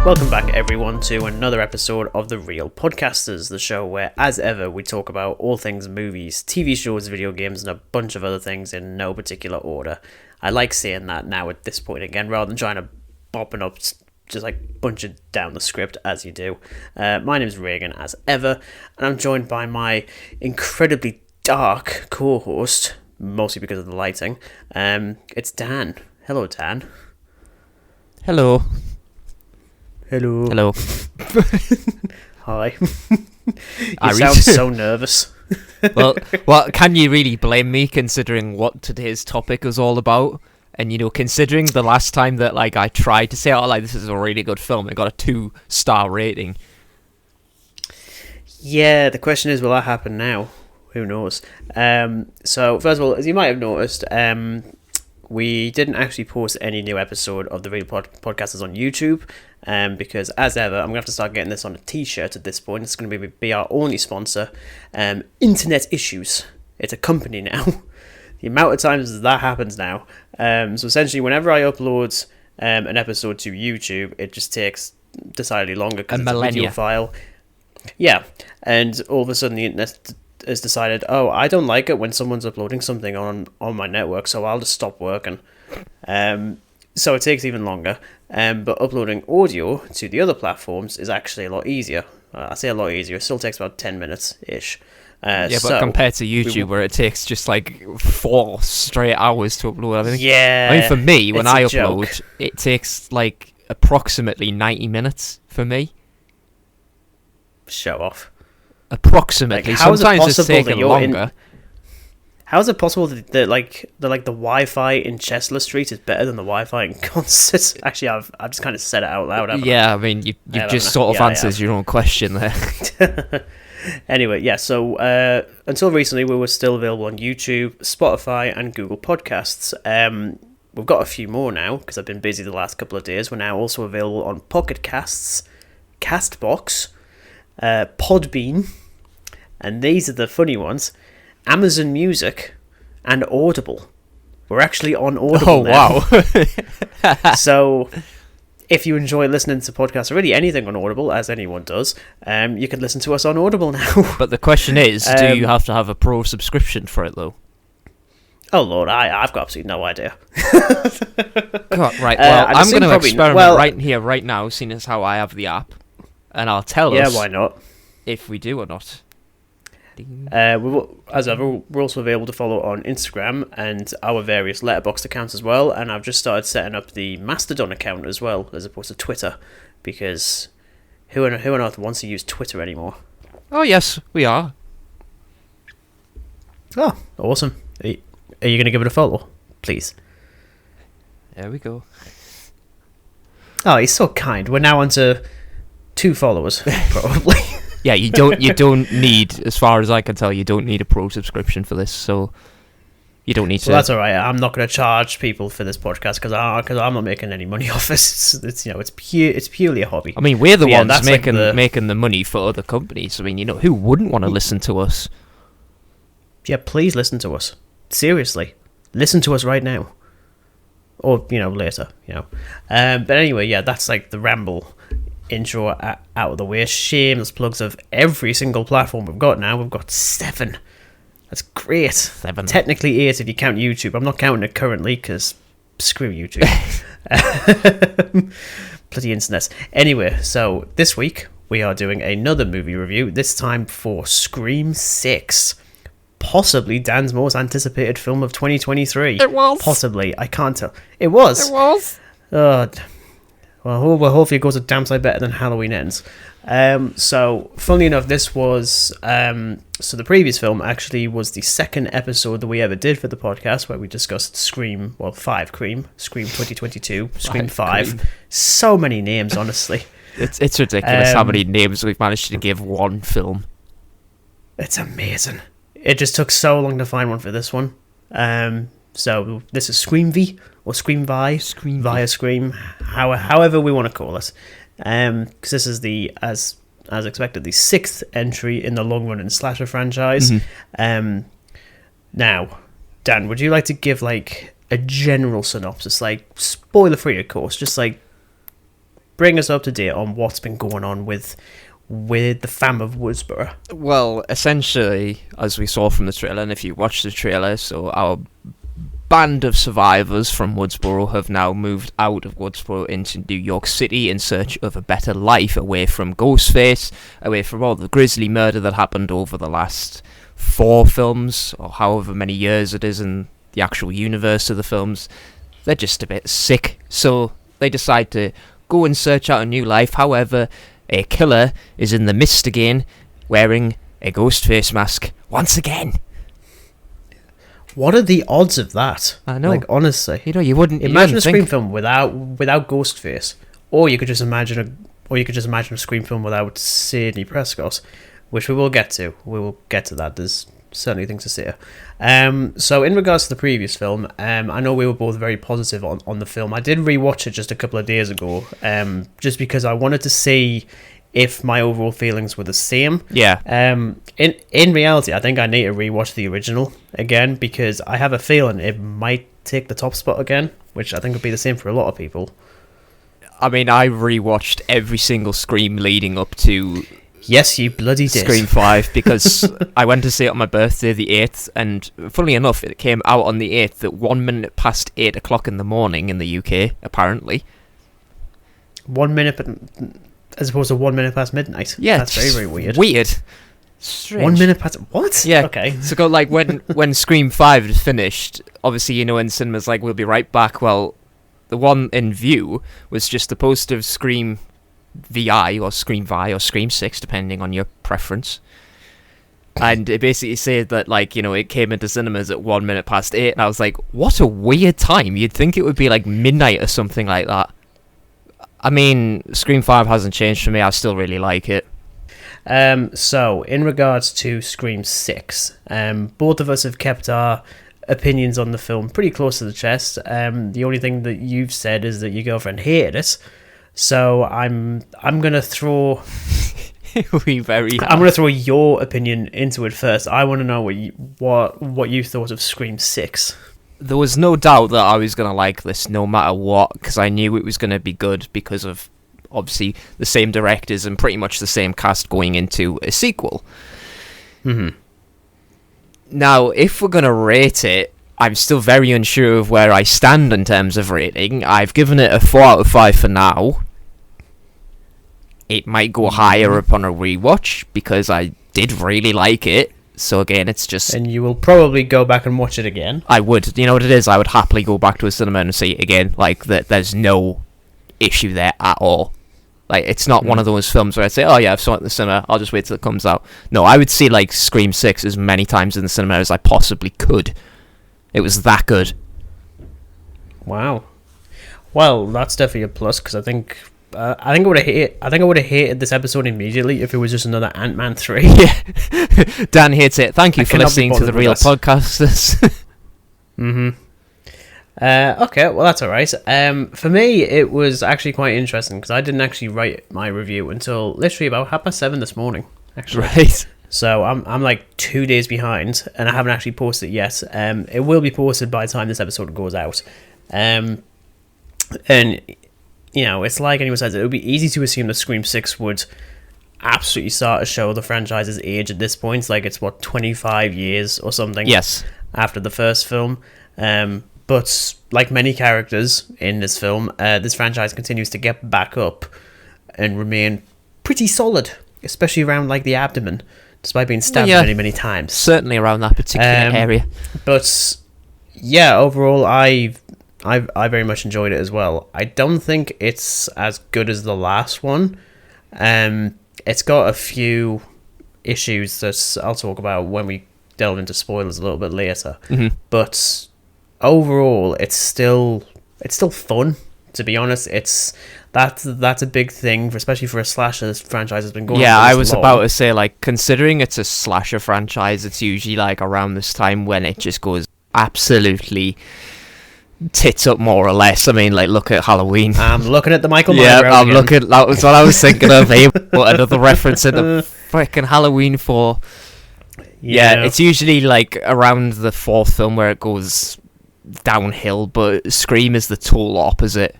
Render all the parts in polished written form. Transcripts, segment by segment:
Welcome back, everyone, to another episode of The Real Podcasters, the show where, as ever, we talk about all things movies, TV shows, video games, and a bunch of other things in no particular order. I like saying that now at this point again, rather than trying to bopping up, just like bunch it down the script as you do. My name's Regan, as ever, and I'm joined by my incredibly dark co-host, mostly because of the lighting. It's Dan. Hello, Dan. Hello. Hello. Hello. Hi. You sound so nervous. well, can you really blame me considering what today's topic is all about? And, you know, considering the last time that, like, I tried to say, oh, like, this is a really good film, and got a 2-star rating. Yeah, the question is, will that happen now? Who knows? So, first of all, as you might have noticed, we didn't actually post any new episode of the Real Podcasters on YouTube, because, as ever, I'm going to have to start getting this on a t-shirt at this point. It's going to be our only sponsor. Internet Issues. It's a company now. The amount of times that happens now. So, essentially, whenever I upload an episode to YouTube, it just takes decidedly longer because it's a video file. Yeah, and all of a sudden the internet has decided, oh, I don't like it when someone's uploading something on my network, so I'll just stop working. So it takes even longer. But uploading audio to the other platforms is actually a lot easier. I say a lot easier. It still takes about 10 minutes-ish. But compared to YouTube, where it takes just like 4 straight hours to upload everything. Yeah. I mean, for me, when I upload, joke. It takes like approximately 90 minutes for me. Show off. Approximately. Like, how sometimes is it it's taken longer. How is it possible that the Wi-Fi in Chestler Street is better than the Wi-Fi in Concert? Actually, I've just kind of said it out loud. Yeah, I mean, you just sort of answers your own question there. Anyway, yeah, so until recently we were still available on YouTube, Spotify and Google Podcasts. We've got a few more now because I've been busy the last couple of days. We're now also available on Pocket Casts, Castbox, Podbean, and these are the funny ones, Amazon Music and Audible. We're actually on Audible now. Wow. So if you enjoy listening to podcasts or really anything on Audible, as anyone does, you can listen to us on Audible now. But the question is, do you have to have a pro subscription for it, though? Oh, Lord, I've got absolutely no idea. God, right, well, I'm going to experiment right here, right now, seeing as how I have the app, and I'll tell us why not? If we do or not. As ever, we're also available to follow on Instagram and our various Letterboxd accounts as well, and I've just started setting up the Mastodon account as well, as opposed to Twitter, because who on earth wants to use Twitter anymore? Oh, yes, we are. Oh, awesome. Are you going to give it a follow, please? There we go. Oh, he's so kind. We're now on to 2 followers, probably. Yeah, you don't need, as far as I can tell, you don't need a pro subscription for this, so you don't need to. Well, that's all right. I'm not going to charge people for this podcast because I'm not making any money off it. It's purely a hobby. I mean, we're the ones making the money for other companies. I mean, you know, who wouldn't want to listen to us? Yeah, please listen to us. Seriously, listen to us right now, or later. But anyway, yeah, that's like the ramble intro out of the way. Shameless plugs of every single platform we've got now. We've got 7. That's great. 7. Technically 8 if you count YouTube. I'm not counting it currently because screw YouTube. Bloody internet. Anyway, so this week we are doing another movie review, this time for Scream 6. Possibly Dan's most anticipated film of 2023. It was. Possibly. I can't tell. It was. It was. Well, hopefully it goes a damn sight better than Halloween Ends. So, funnily enough, this was... so the previous film actually was the second episode that we ever did for the podcast, where we discussed Scream 5 Cream, Scream 2022, Scream 5. Cream. So many names, honestly. It's ridiculous how many names we've managed to give one film. It's amazing. It just took so long to find one for this one. So this is Scream V or Scream Vi, Scream via Scream, however we want to call it. Because this is the, as expected, the 6th entry in the long-running slasher franchise. Mm-hmm. Now, Dan, would you like to give like a general synopsis, like spoiler-free, of course, just like bring us up to date on what's been going on with the fam of Woodsboro. Well, essentially, as we saw from the trailer, and if you watch the trailer, so our band of survivors from Woodsboro have now moved out of Woodsboro into New York City in search of a better life, away from Ghostface, away from all the grisly murder that happened over the last 4 films, or however many years it is in the actual universe of the films. They're just a bit sick, so they decide to go and search out a new life. However, a killer is in the mist again, wearing a Ghostface mask once again. What are the odds of that? I know. Like, honestly, you wouldn't imagine a Scream think. film without Ghostface, or you could just imagine a Scream film without Sidney Prescott, which we will get to. We will get to that. There's certainly things to say. So in regards to the previous film, I know we were both very positive on the film. I did rewatch it just a couple of days ago, just because I wanted to see if my overall feelings were the same. Yeah. In reality, I think I need to rewatch the original again, because I have a feeling it might take the top spot again, which I think would be the same for a lot of people. I mean, I rewatched every single Scream leading up to Yes, you bloody did. Scream 5, because I went to see it on my birthday, the 8th, and funnily enough, it came out on the 8th at 1 minute past 8 o'clock in the morning in the UK, apparently. 1 minute, as opposed to 1 minute past midnight. Yeah, that's very, very weird. Weird. Strange. 1 minute past... What? Yeah. Okay. So go, like, when Scream 5 had finished, obviously, you know, in cinemas, like, we'll be right back. Well, the one in view was just the poster of Scream VI, or Scream Vi, or Scream 6, depending on your preference. And it basically said that, like, you know, it came into cinemas at 1 minute past 8, and I was like, what a weird time. You'd think it would be, like, midnight or something like that. I mean, Scream 5 hasn't changed for me. I still really like it. So, in regards to Scream 6, both of us have kept our opinions on the film pretty close to the chest. The only thing that you've said is that your girlfriend hated it. So I'm gonna throw I'm gonna throw your opinion into it first. I want to know what you thought of Scream 6. There was no doubt that I was gonna like this no matter what, because I knew it was gonna be good because of obviously the same directors and pretty much the same cast going into a sequel. Mm-hmm. Now, if we're gonna rate it, I'm still very unsure of where I stand in terms of rating. I've given it a 4 out of 5 for now. It might go higher upon a rewatch, because I did really like it. So again, it's just... And you will probably go back and watch it again. I would. You know what it is? I would happily go back to a cinema and see it again. Like, there's no issue there at all. Like, it's not one of those films where I'd say, oh yeah, I've saw it in the cinema, I'll just wait till it comes out. No, I would see, like, Scream 6 as many times in the cinema as I possibly could. It was that good. Wow. Well, that's definitely a plus, because I think I would have hated this episode immediately if it was just another Ant-Man 3. Yeah. Dan hates it. Thank you for listening to the Real Podcasters. Mm-hmm. Okay, well, that's alright. For me, it was actually quite interesting, because I didn't actually write my review until literally about 7:30 this morning, actually. Right. So I'm like 2 days behind, and I haven't actually posted it yet. It will be posted by the time this episode goes out. And, you know, it's like anyone says, it would be easy to assume that Scream 6 would absolutely start to show the franchise's age at this point. Like, it's, 25 years or something? Yes. After the first film. But, like many characters in this film, this franchise continues to get back up and remain pretty solid, especially around, like, the abdomen, despite being stabbed many, many times. Certainly around that particular area. But, yeah, overall, I very much enjoyed it as well. I don't think it's as good as the last one. It's got a few issues that I'll talk about when we delve into spoilers a little bit later. Mm-hmm. But overall, it's still fun. To be honest, that's a big thing, especially for a slasher franchise that's been going on. Yeah, I was about to say, like, considering it's a slasher franchise, it's usually like around this time when it just goes absolutely tits up, more or less. I mean, like, look at Halloween. I'm looking at the Michael Myers. Yeah, I'm looking. That was what I was thinking of. Hey, what another reference in the freaking Halloween 4. Yeah, it's usually like around the 4th film where it goes downhill, but Scream is the total opposite.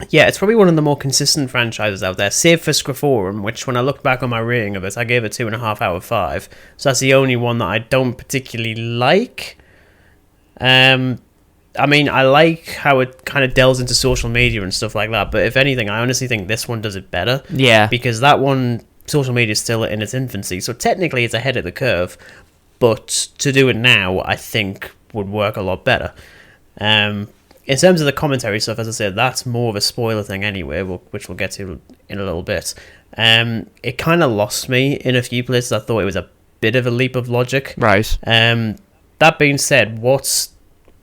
Yeah, it's probably one of the more consistent franchises out there, save for Scroforum, which when I look back on my rating of it, I gave it 2.5 out of 5. So that's the only one that I don't particularly like. I mean, I like how it kind of delves into social media and stuff like that, but if anything, I honestly think this one does it better. Yeah. Because that one, social media is still in its infancy, so technically it's ahead of the curve, but to do it now, I think would work a lot better. In terms of the commentary stuff, as I said, that's more of a spoiler thing anyway, which we'll get to in a little bit. It kind of lost me in a few places. I thought it was a bit of a leap of logic. Right. That being said, what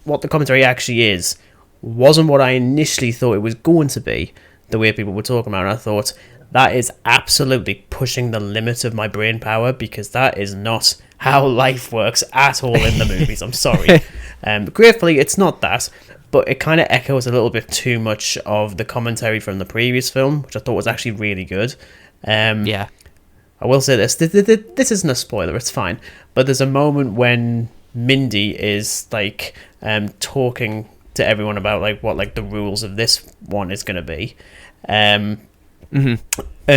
the commentary actually is wasn't what I initially thought it was going to be, the way people were talking about it. I thought, that is absolutely pushing the limit of my brain power, because that is not how life works at all in the movies. I'm sorry. Gratefully, it's not that, but it kind of echoes a little bit too much of the commentary from the previous film, which I thought was actually really good. Yeah. I will say this. This isn't a spoiler, it's fine. But there's a moment when Mindy is like talking to everyone about like what like the rules of this one is going to be. And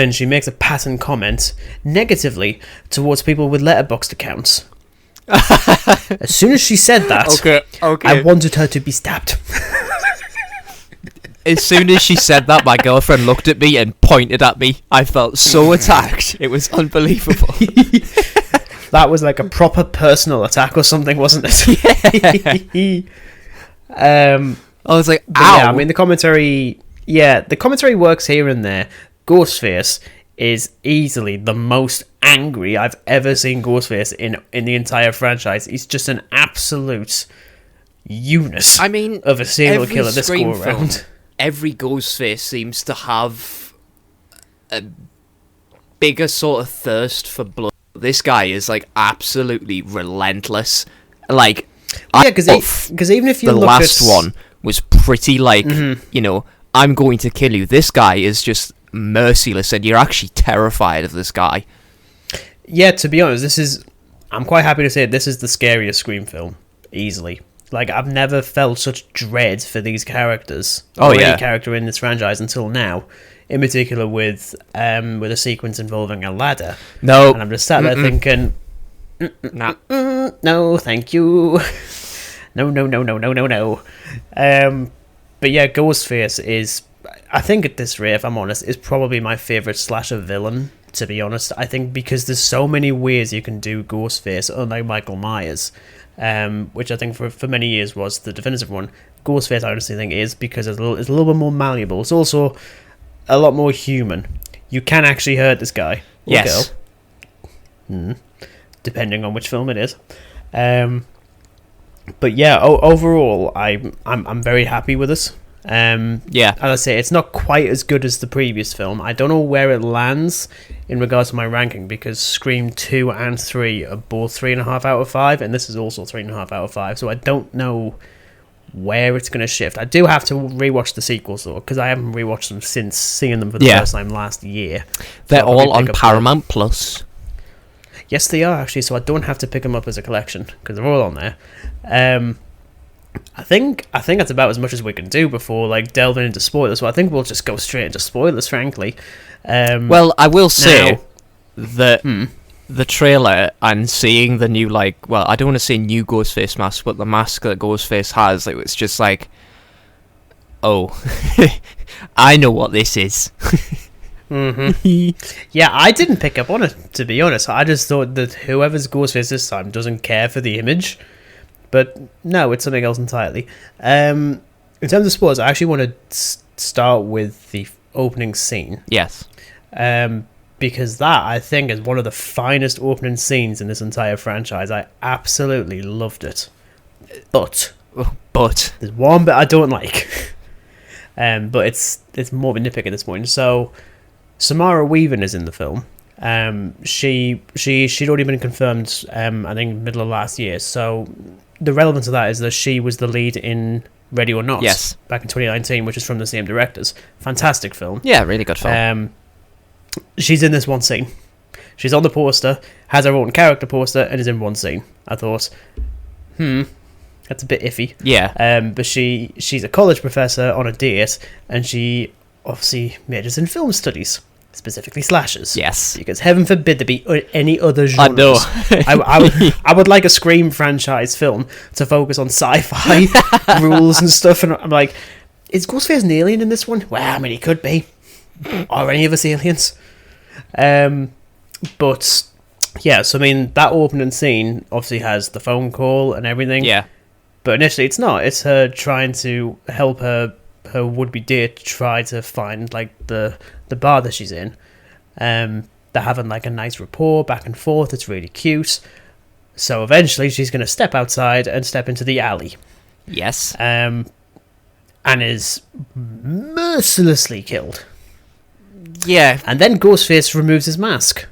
she makes a pattern comment negatively towards people with letterboxd accounts. As soon as she said that, okay. I wanted her to be stabbed. As soon as she said that, my girlfriend looked at me and pointed at me. I felt so attacked. It was unbelievable. That was like a proper personal attack or something, wasn't it? Yeah. I was like, ow. Yeah, I mean, the commentary works here and there. Ghostface is easily the most angry I've ever seen Ghostface in the entire franchise. He's just an absolute unit of a serial killer this go around. Every Ghostface seems to have a bigger sort of thirst for blood. This guy is like absolutely relentless. Like, yeah, because even if you the look last one was pretty like, you know, I'm going to kill you. This guy is just merciless, and you're actually terrified of this guy. Yeah, to be honest, I'm quite happy to say this is the scariest Scream film, easily. Like, I've never felt such dread for these characters, or any character in this franchise until now. In particular, with a sequence involving a ladder. No, and I'm just sat there thinking, no, thank you, no. But yeah, Ghostface is, I think at this rate, if I'm honest, is probably my favourite slasher villain, to be honest. I think because there's so many ways you can do Ghostface, unlike Michael Myers, which I think for many years was the definitive one. Ghostface, I honestly think, is because it's a little bit more malleable. It's also a lot more human. You can actually hurt this guy or girl, depending on which film it is. But yeah, overall, I'm very happy with it. As I say, it's not quite as good as the previous film. I don't know where it lands in regards to my ranking, because Scream 2 and 3 are both 3.5 out of 5, and this is also 3.5 out of 5, so I don't know where it's going to shift. I do have to rewatch the sequels though, because I haven't rewatched them since seeing them for the first time last year. They're all on Paramount Plus. Yes, they are actually, so I don't have to pick them up as a collection, because they're all on there. I think that's about as much as we can do before like delving into spoilers. So I think we'll just go straight into spoilers, frankly. Well, I will say that the trailer and seeing the new, like, well, I don't want to say new Ghostface mask, but the mask that Ghostface has, it was just like, oh, I know what this is. Yeah, I didn't pick up on it, to be honest. I just thought that whoever's Ghostface this time doesn't care for the image. But no, it's something else entirely. In terms of spoilers, I actually want to start with the opening scene. Yes. Because that, I think, is one of the finest opening scenes in this entire franchise. I absolutely loved it. But there's one bit I don't like. But it's more of a nitpick at this point. So Samara Weaving is in the film. She'd already been confirmed, I think, middle of last year. So the relevance of that is that she was the lead in Ready or Not, back in 2019, which is from the same directors. Fantastic film. Yeah, really good film. She's in this one scene. She's on the poster, has her own character poster, and is in one scene. I thought, That's a bit iffy. Yeah. But she's a college professor on a date, and she obviously majors in film studies, specifically slashers. Yes. Because heaven forbid there be any other genres. I know. I would like a Scream franchise film to focus on sci-fi rules and stuff, and I'm like, is Ghostface an alien in this one? Well, I mean, he could be. Or any of us aliens. But yeah, so I mean, that opening scene obviously has the phone call and everything. Yeah. But initially it's not. It's her trying to help her would-be date try to find like the bar that she's in. They're having like a nice rapport back and forth. It's really cute. So eventually she's going to step outside and step into the alley. Yes. And is mercilessly killed. Yeah. And then Ghostface removes his mask.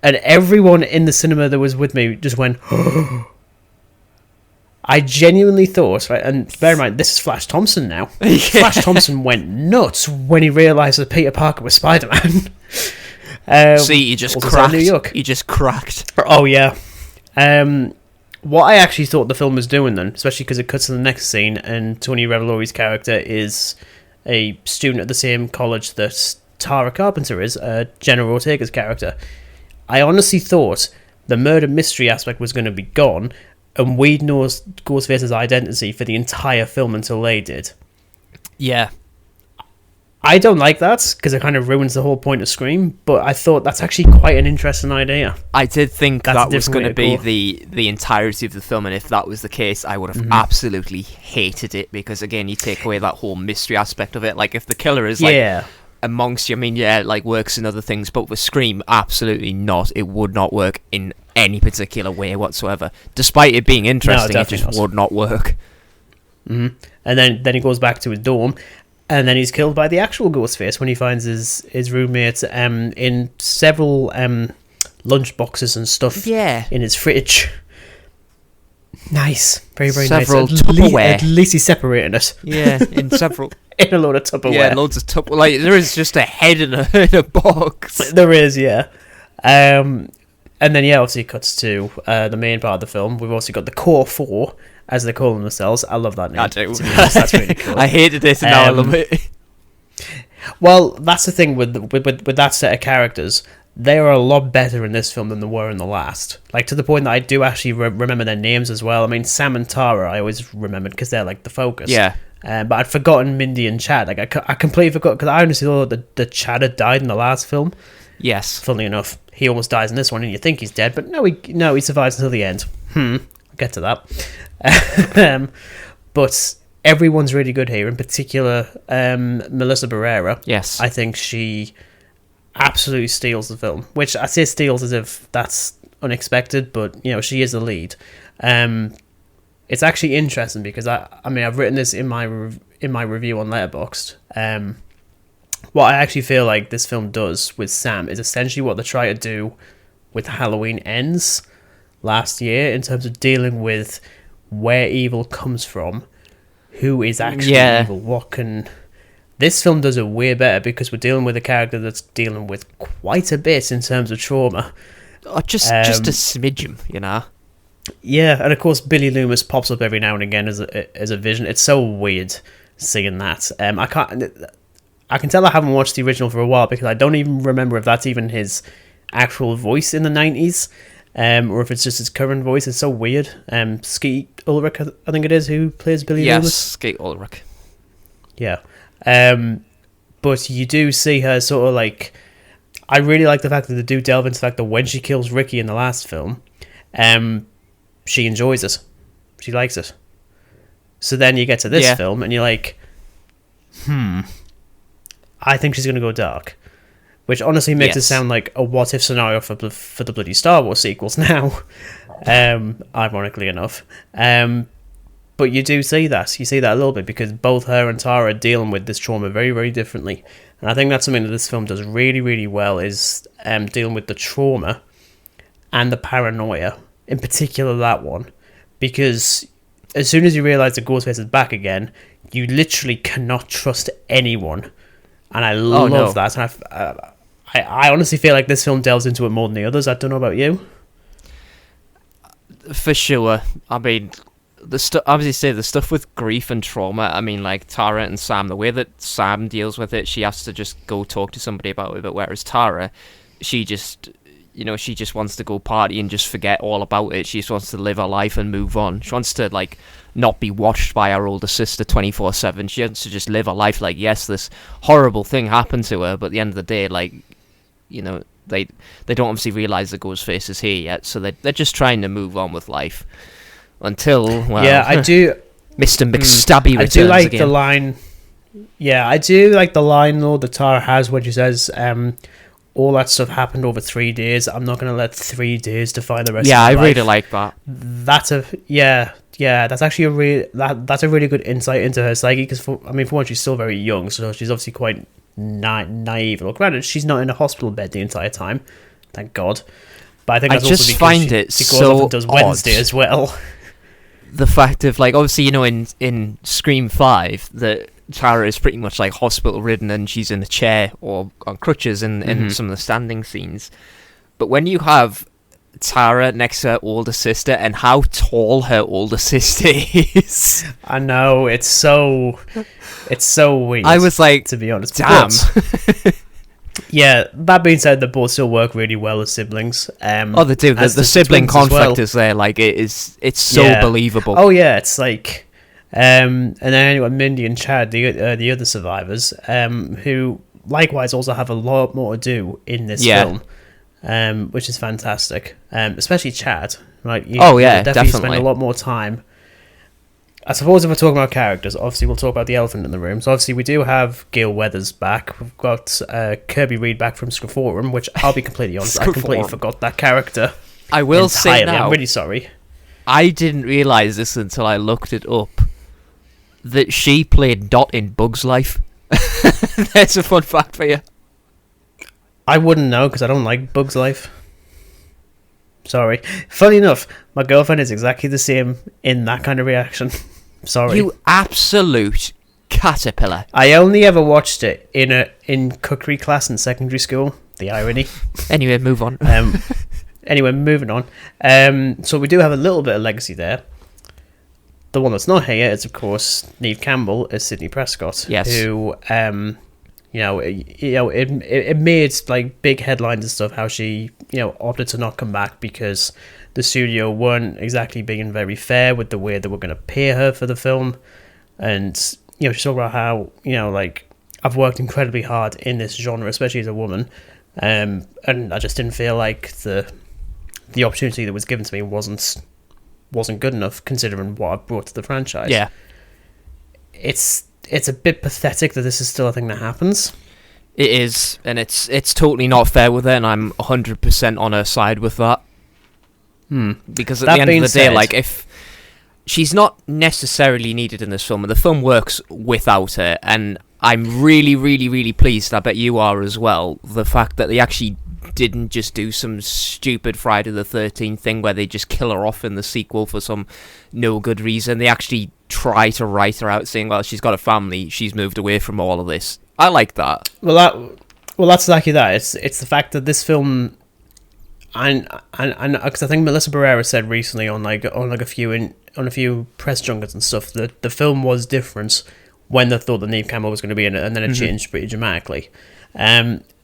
And everyone in the cinema that was with me just went, I genuinely thought, right, and bear in mind, this is Flash Thompson now. Yeah. Flash Thompson went nuts when he realised that Peter Parker was Spider-Man. See, you just cracked. New York. You just cracked. Oh, yeah. What I actually thought the film was doing then, especially because it cuts to the next scene, and Tony Revolori's character is a student at the same college that Tara Carpenter is, Jenna Ortega's character. I honestly thought the murder mystery aspect was going to be gone, and we'd know Ghostface's identity for the entire film until they did. Yeah. I don't like that, because it kind of ruins the whole point of Scream, but I thought that's actually quite an interesting idea. I did think that was going to be go. the entirety of the film, and if that was the case, I would have absolutely hated it, because, again, you take away that whole mystery aspect of it. Like, if the killer is, like, amongst you, I mean, yeah, like, works in other things, but with Scream, absolutely not. It would not work in any particular way whatsoever. Despite it being interesting, it just would not work. And then he goes back to his dorm, and then he's killed by the actual Ghostface when he finds his roommate in several lunch boxes and stuff in his fridge. Nice. Very, very several nice. Tupperware. At least he's separating it. Yeah, in several... in a load of Tupperware. Yeah, loads of Tupperware. Like, there is just a head in a box. There is, yeah. And then, yeah, obviously it cuts to the main part of the film. We've also got the Core 4, as they call themselves. I love that name. I do. That's really cool. I hated it, and now I love it. Well, that's the thing with that set of characters. They are a lot better in this film than they were in the last. Like, to the point that I do actually remember their names as well. I mean, Sam and Tara I always remembered because they're, like, the focus. Yeah. But I'd forgotten Mindy and Chad. Like, I completely forgot, because I honestly thought that Chad had died in the last film. Yes. Funnily enough, he almost dies in this one, and you think he's dead, but no, he survives until the end. I'll get to that. But everyone's really good here. In particular, Melissa Barrera. Yes. I think she absolutely steals the film. Which I say steals as if that's unexpected, but you know, she is the lead. It's actually interesting because I mean, I've written this in my review on Letterboxd. What I actually feel like this film does with Sam is essentially what they try to do with Halloween Ends last year, in terms of dealing with where evil comes from, who is actually evil, this film does it way better, because we're dealing with a character that's dealing with quite a bit in terms of trauma. Just a smidgen, you know. Yeah, and of course Billy Loomis pops up every now and again as a vision. It's so weird seeing that. I can tell I haven't watched the original for a while, because I don't even remember if that's even his actual voice in the 90s, or if it's just his current voice. It's so weird. Skeet Ulrich, I think it is, who plays Billy Loomis. Yes, Skeet Ulrich. Yeah. But you do see her sort of like... I really like the fact that they do delve into the fact that when she kills Ricky in the last film, she enjoys it. She likes it. So then you get to this film, and you're like, I think she's going to go dark. Which honestly makes it sound like a what-if scenario for the bloody Star Wars sequels now. Ironically enough. But you do see that. You see that a little bit, because both her and Tara are dealing with this trauma very, very differently. And I think that's something that this film does really, really well, is dealing with the trauma and the paranoia. In particular, that one. Because as soon as you realise that Ghostface is back again, you literally cannot trust anyone. And I love that. And I honestly feel like this film delves into it more than the others. I don't know about you. For sure. I mean, obviously the stuff with grief and trauma. I mean, like Tara and Sam, the way that Sam deals with it, she has to just go talk to somebody about it. But whereas Tara, she just wants to go party and just forget all about it. She just wants to live her life and move on. She wants to like not be watched by her older sister 24/7. She wants to just live her life. Like, yes, this horrible thing happened to her, but at the end of the day, like, you know, they don't obviously realize that Ghostface is here yet, so they're just trying to move on with life. Until, well, yeah, I do. Mr. McStabby returns I do like again. the line. Yeah, I do like the line though that Tara has when she says, "All that stuff happened over 3 days. I'm not going to let 3 days define the rest." Yeah, of I my really life." like that. That's actually that's a really good insight into her psyche. Because for one, she's still very young, so she's obviously quite naive. Well, granted, she's not in a hospital bed the entire time, thank God. But I think that's I also just because find it she goes so off and does odd. Wednesday as well. The fact of, like, obviously, you know, in Scream 5, that Tara is pretty much like hospital ridden and she's in a chair or on crutches in some of the standing scenes. But when you have Tara next to her older sister and how tall her older sister is, I know, it's so weird. I was like, to be honest, damn. But, yeah, that being said, they both still work really well as siblings. Oh, they do. The as sibling twins as conflict well. is there. Like, it's so Yeah. believable. Oh yeah, it's like, and then anyway, Mindy and Chad, the other survivors, who likewise also have a lot more to do in this film, which is fantastic. Especially Chad, right? You definitely spend a lot more time. I suppose if we're talking about characters, obviously we'll talk about the elephant in the room. So obviously we do have Gail Weathers back. We've got Kirby Reed back from Scriphorum, which I'll be completely honest, I completely forgot that character. I will say entirely. now, I'm really sorry. I didn't realise this until I looked it up, that she played Dot in Bug's Life. There's a fun fact for you. I wouldn't know because I don't like Bug's Life. Sorry. Funny enough, my girlfriend is exactly the same in that kind of reaction. Sorry. You absolute caterpillar. I only ever watched it in cookery class in secondary school. The irony. Anyway, move on. Anyway, moving on. So we do have a little bit of legacy there. The one that's not here is, of course, Neve Campbell as Sidney Prescott. Yes. Who, it made like big headlines and stuff. How she, opted to not come back because the studio weren't exactly being very fair with the way they were going to pay her for the film, and she talked about how I've worked incredibly hard in this genre, especially as a woman, and I just didn't feel like the opportunity that was given to me wasn't good enough considering what I've brought to the franchise. Yeah, it's a bit pathetic that this is still a thing that happens. it is, and it's totally not fair with her, and I'm 100% on her side with that. Because at the end of the day, like, if she's not necessarily needed in this film, and the film works without her, and I'm really, really, really pleased, I bet you are as well, the fact that they actually didn't just do some stupid Friday the 13th thing where they just kill her off in the sequel for some no good reason. They actually try to write her out saying, well, she's got a family, she's moved away from all of this. I like that. Well, that's exactly that. It's the fact that this film, and because I think Melissa Barrera said recently on a few press junkets and stuff that the film was different when they thought that Neve Campbell was going to be in it, and then it changed pretty dramatically.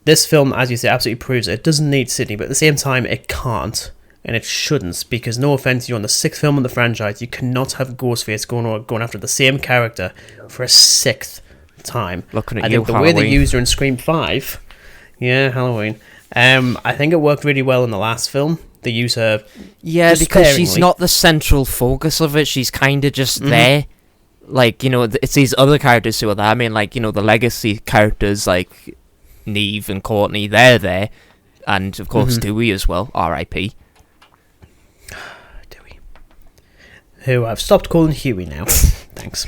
This film, as you say, absolutely proves it doesn't need Sidney, but at the same time it can't, and it shouldn't, because no offense, you're on the 6th film in the franchise, you cannot have Ghostface going after the same character for a 6th time. Looking at I you, think the Halloween. way they used her in Scream 5, Halloween. I think it worked really well in the last film. They use her, yeah, because she's sparingly. not the central focus of it. She's kind of just there. Like, it's these other characters who are there. I mean, like, the legacy characters like Neve and Courtney, they're there, and of course Dewey as well. R.I.P. Dewey, who I've stopped calling Huey now. Thanks.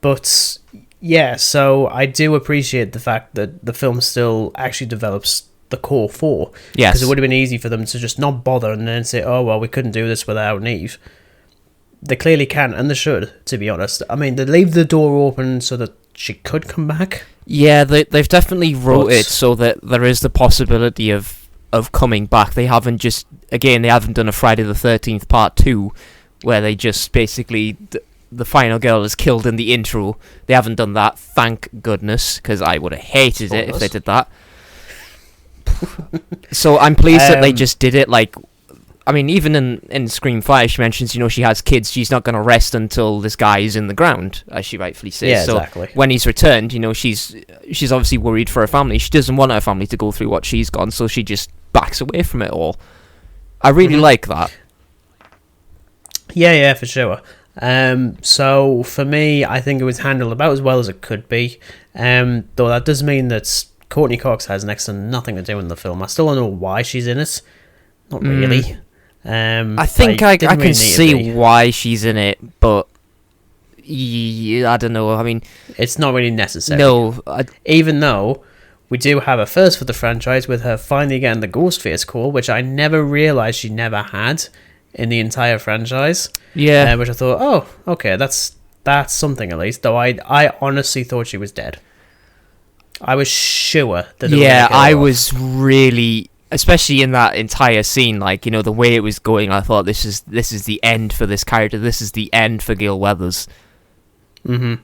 But yeah, so I do appreciate the fact that the film still actually develops the core 4. Yes, because it would have been easy for them to just not bother and then say, oh well, we couldn't do this without Neve. They clearly can, and they should, to be honest. I mean, they leave the door open so that she could come back. Yeah, they've definitely wrote it so that there is the possibility of of coming back. They haven't done a Friday the 13th Part 2 where they just basically the final girl is killed in the intro. They haven't done that, thank goodness, because I would have hated it if they did that. So I'm pleased that they just did it. Like, I mean, even in Scream 5, she mentions, she has kids. She's not going to rest until this guy is in the ground, as she rightfully says. Yeah, so exactly. When he's returned, she's obviously worried for her family. She doesn't want her family to go through what she's gone, so she just backs away from it all. I really like that. Yeah, for sure. So for me, I think it was handled about as well as it could be. Though that does mean that Courtney Cox has next to nothing to do in the film. I still don't know why she's in it. Not really. I think I can see why she's in it, but I don't know. I mean, it's not really necessary. No, even though we do have a first for the franchise with her finally getting the Ghostface call, which I never realised she never had in the entire franchise. Yeah, which I thought, oh, okay, that's something at least. Though I honestly thought she was dead. I was sure that. I was really. Especially in that entire scene, like, the way it was going, I thought this is the end for this character. This is the end for Gil Weathers. Which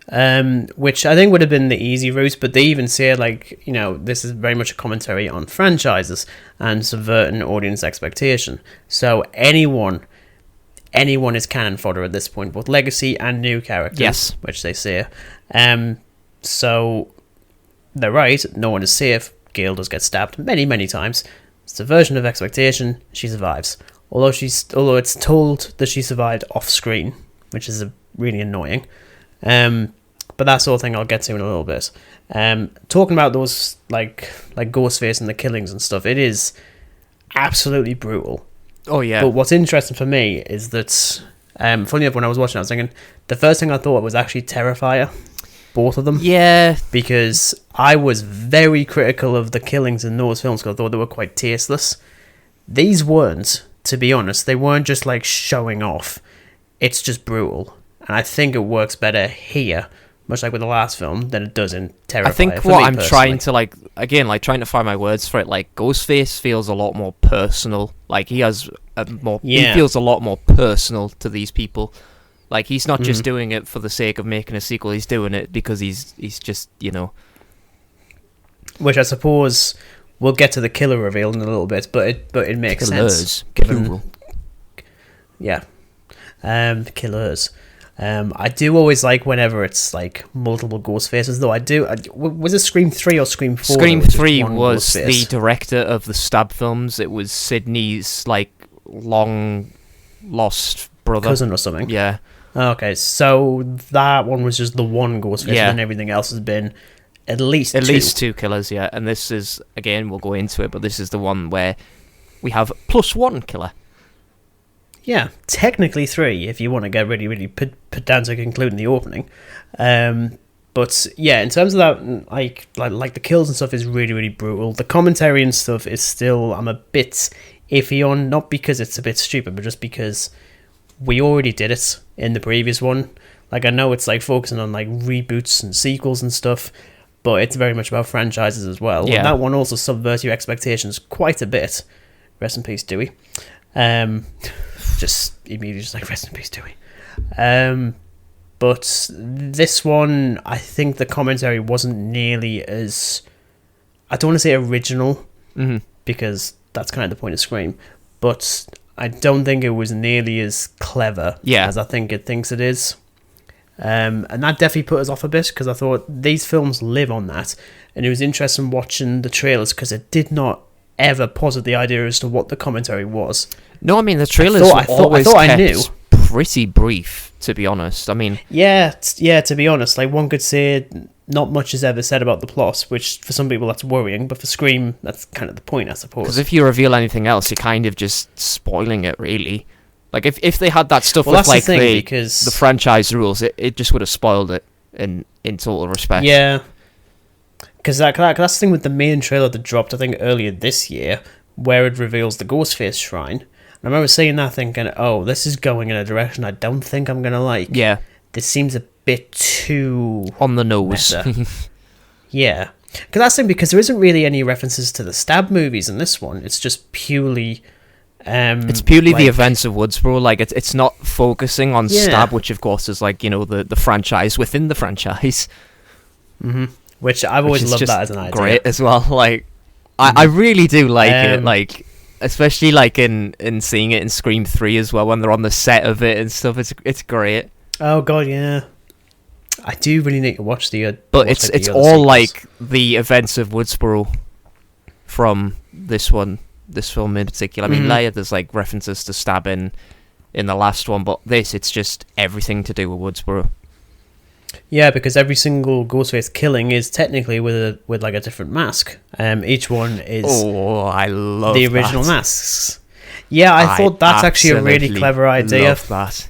I think would have been the easy route, but they even say, like, this is very much a commentary on franchises and subverting audience expectation. So anyone is canon fodder at this point, both legacy and new characters. Yes. Which they say. So they're right. No one is safe. Gail does get stabbed many times. It's a version of expectation. She survives, although it's told that she survived off screen, which is really annoying. But that sort of thing I'll get to in a little bit. Talking about those like Ghostface and the killings and stuff, it is absolutely brutal. Oh yeah. But what's interesting for me is that, funny enough, when I was watching, I was thinking the first thing I thought was actually Terrifier. Both of them. Yeah. Because I was very critical of the killings in those films because I thought they were quite tasteless. These weren't, to be honest. They weren't just like showing off. It's just brutal. And I think it works better here, much like with the last film, than it does in Terrifier. I think what I'm trying to trying to find my words for it, like Ghostface feels a lot more personal. Like he has he feels a lot more personal to these people. Like, he's not just doing it for the sake of making a sequel, he's doing it because he's just, Which I suppose we'll get to the killer reveal in a little bit, but it makes sense. Plural. Yeah. Killers. I do always like whenever it's, like, multiple ghost faces, though was it Scream 3 or Scream 4? Scream 3 was the director of the Stab films. It was Sidney's, like, long-lost brother. Cousin or something. Yeah. Okay, so that one was just the one Ghostface, and everything else has been at least two killers, yeah. And this is, again, we'll go into it, but this is the one where we have +1 killer. Yeah, technically 3, if you want to get really put down to concluding the opening. But yeah, in terms of that, like the kills and stuff is really brutal. The commentary and stuff is still, I'm a bit iffy on, not because it's a bit stupid, but just because we already did it in the previous one. Like, I know it's like focusing on like reboots and sequels and stuff, but it's very much about franchises as well. Yeah. And that one also subverts your expectations quite a bit. Rest in peace, Dewey. Just immediately just like, rest in peace, Dewey. But this one, I think the commentary wasn't nearly as, I don't want to say original, because that's kind of the point of Scream, but I don't think it was nearly as clever as I think it thinks it is. And that definitely put us off a bit, because I thought these films live on that, and it was interesting watching the trailers, because it did not ever posit the idea as to what the commentary was. No, I mean, the trailers were always kept pretty brief, to be honest. I mean... Yeah, to be honest, like, one could say not much is ever said about the plot, which for some people that's worrying, but for Scream, that's kind of the point, I suppose. Because if you reveal anything else, you're kind of just spoiling it, really. Like, if they had that stuff with, like, the franchise rules, it just would have spoiled it in total respect. Yeah. Because that's the thing with the main trailer that dropped, I think, earlier this year, where it reveals the Ghostface shrine. And I remember seeing that thinking, oh, this is going in a direction I don't think I'm going to like. Yeah. This seems a bit too... on the nose. Yeah. Because that's the thing, because there isn't really any references to the Stab movies in this one. It's just purely... it's purely the events of Woodsboro. Like, it's not focusing on Stab, which, of course, is, like, you know, the franchise within the franchise. Mm-hmm. Which I've always loved that as an idea. Great as well. Like, I really do like it. Like, especially, like, in seeing it in Scream 3 as well, when they're on the set of it and stuff. It's great. Oh, God, yeah. I do really need to watch the... But it's all, like, the events of Woodsboro from this film in particular. I mean, later there's, like, references to stabbing in the last one, but it's just everything to do with Woodsboro. Yeah, because every single Ghostface killing is technically with like a different mask. Each one is... Oh, I love the original masks. Yeah, I thought that's actually a really clever idea. Love that.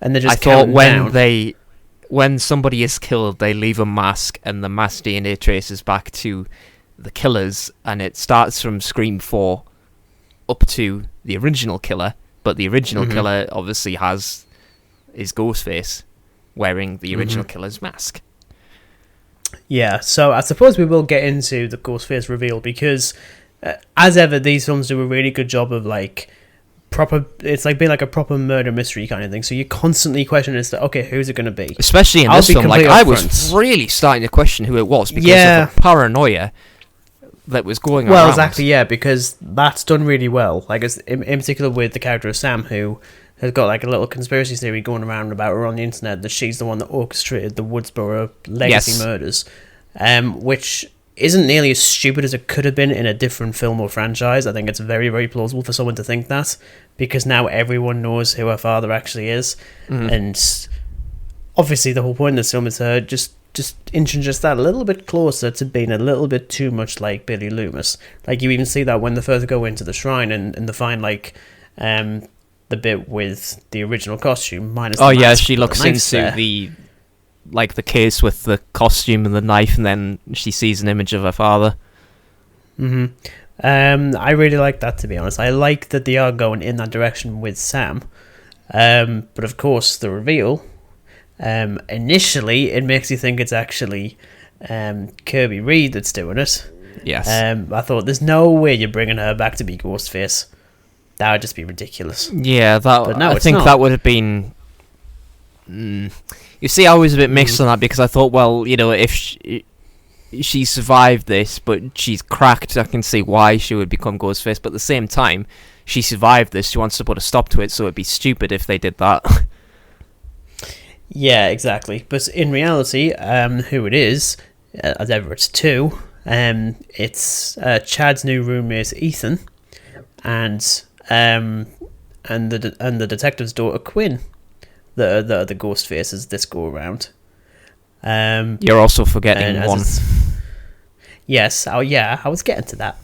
And they just when somebody is killed, they leave a mask, and the mask DNA traces back to the killers, and it starts from Scream 4 up to the original killer, but the original killer obviously is Ghostface wearing the original killer's mask. Yeah, so I suppose we will get into the Ghostface reveal, because as ever, these films do a really good job of, like, it's like being like a proper murder mystery kind of thing, so you constantly question as to, okay, who's it going to be? Especially in this film, like, I was really starting to question who it was because of the paranoia that was going on. Well, exactly, yeah, because that's done really well. Like, in particular with the character of Sam, who has got, like, a little conspiracy theory going around about her on the internet that she's the one that orchestrated the Woodsboro legacy murders, which isn't nearly as stupid as it could have been in a different film or franchise. I think it's very, very plausible for someone to think that, because now everyone knows who her father actually is, and obviously the whole point of this film is her just introduce that a little bit closer to being a little bit too much like Billy Loomis. Like, you even see that when they first go into the shrine and they find, like, the bit with the original costume minus the mask, she looks into the case with the costume and the knife, and then she sees an image of her father. I really like that, to be honest. I like that they are going in that direction with Sam, but of course the reveal, initially it makes you think it's actually Kirby Reed that's doing it. Yes. I thought, there's no way you're bringing her back to be Ghostface. That would just be ridiculous. Yeah, but no, I think that would have been... You see, I was a bit mixed on that, because I thought, well, you know, if she survived this, but she's cracked, I can see why she would become Ghostface, but at the same time, she survived this, she wants to put a stop to it, so it'd be stupid if they did that. Yeah, exactly. But in reality, who it is, as ever, it's two. It's Chad's new roommate, Ethan, and the detective's daughter, Quinn. The ghost faces this go around. You're also forgetting one. Yes, I was getting to that.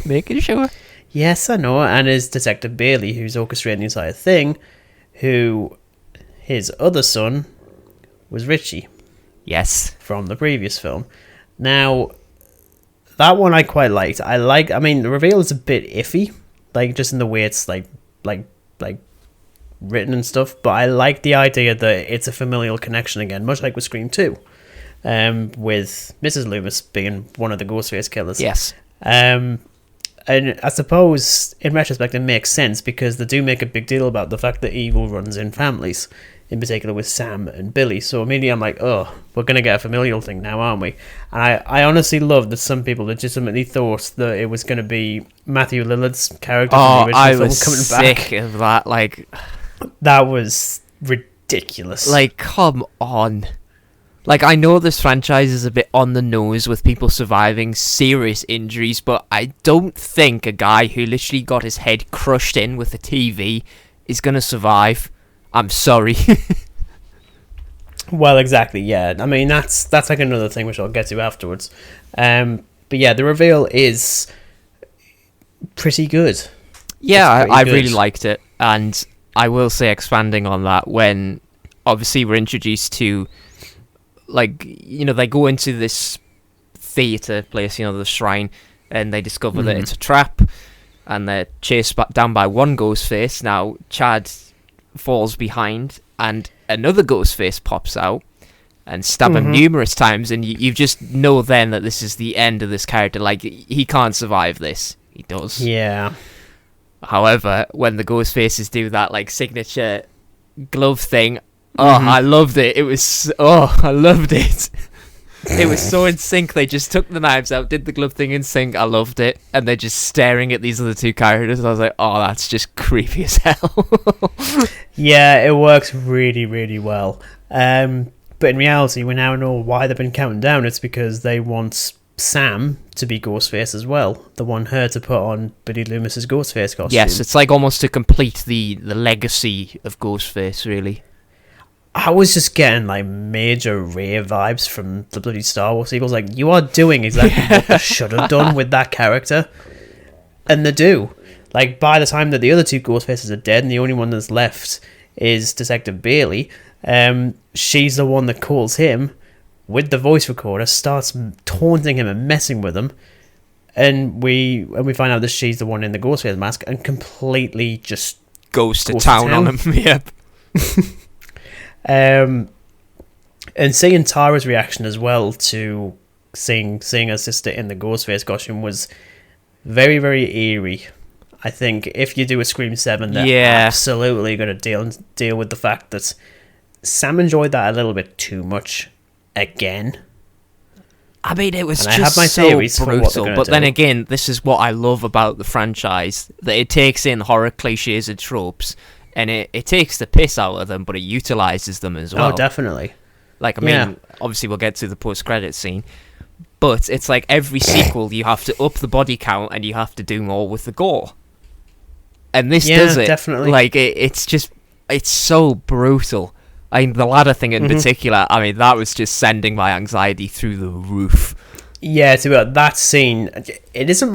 Making sure. Yes, I know. And is Detective Bailey, who's orchestrating the entire thing, who his other son was Richie. Yes, from the previous film. Now, that one I quite liked. I mean, the reveal is a bit iffy, like, just in the way it's like written and stuff, but I like the idea that it's a familial connection again, much like with Scream 2, with Mrs. Loomis being one of the Ghostface killers. Yes. And I suppose, in retrospect, it makes sense, because they do make a big deal about the fact that evil runs in families, in particular with Sam and Billy. So immediately I'm like, oh, we're going to get a familial thing now, aren't we? And I honestly love that some people legitimately thought that it was going to be Matthew Lillard's character from the original film coming back. Sick of that. Like, that was ridiculous. Like, come on. Like, I know this franchise is a bit on the nose with people surviving serious injuries, but I don't think a guy who literally got his head crushed in with a TV is going to survive. I'm sorry. Well, exactly, yeah. I mean, that's like another thing which I'll get to afterwards. But yeah, the reveal is pretty good. Yeah, I really liked it. And I will say, expanding on that, when obviously we're introduced to, like, you know, they go into this theatre place, you know, the shrine, and they discover that it's a trap, and they're chased down by one ghost face. Now, Chad falls behind, and another ghost face pops out, and stab him numerous times, and you just know then that this is the end of this character. Like, he can't survive this. He does. Yeah. However, when the Ghostfaces do that, like, signature glove thing, I loved it. I loved it. It was so in sync. They just took the knives out, did the glove thing in sync. I loved it. And they're just staring at these other two characters. I was like, oh, that's just creepy as hell. Yeah, it works really, really well. But in reality, we now know why they've been counting down. It's because they want Sam to be Ghostface as well. They want her to put on Billy Loomis's Ghostface costume. Yes, it's like almost to complete the legacy of Ghostface, really. I was just getting like major Ray vibes from the bloody Star Wars sequels. Like, you are doing exactly what they should have done with that character. And they do. Like, by the time that the other two Ghostfaces are dead and the only one that's left is Detective Bailey, she's the one that calls him with the voice recorder, starts taunting him and messing with him, and we find out that she's the one in the Ghostface mask and completely just goes to town on him. Yep. And seeing Tara's reaction as well to seeing her sister in the Ghostface costume was very, very eerie. I think if you do a Scream 7, they're absolutely going to deal with the fact that Sam enjoyed that a little bit too much again. I mean, it was and just I have my so theories brutal. But do. then again, this is what I love about the franchise, that it takes in horror cliches and tropes, and it takes the piss out of them, but it utilizes them as well. Oh, definitely. Like, I mean, obviously we'll get to the post-credit scene, but it's like every sequel you have to up the body count and you have to do more with the gore. And this does it. Definitely. Like, it's so brutal. I mean, the ladder thing in particular, I mean, that was just sending my anxiety through the roof. Yeah, to be honest, that scene, it isn't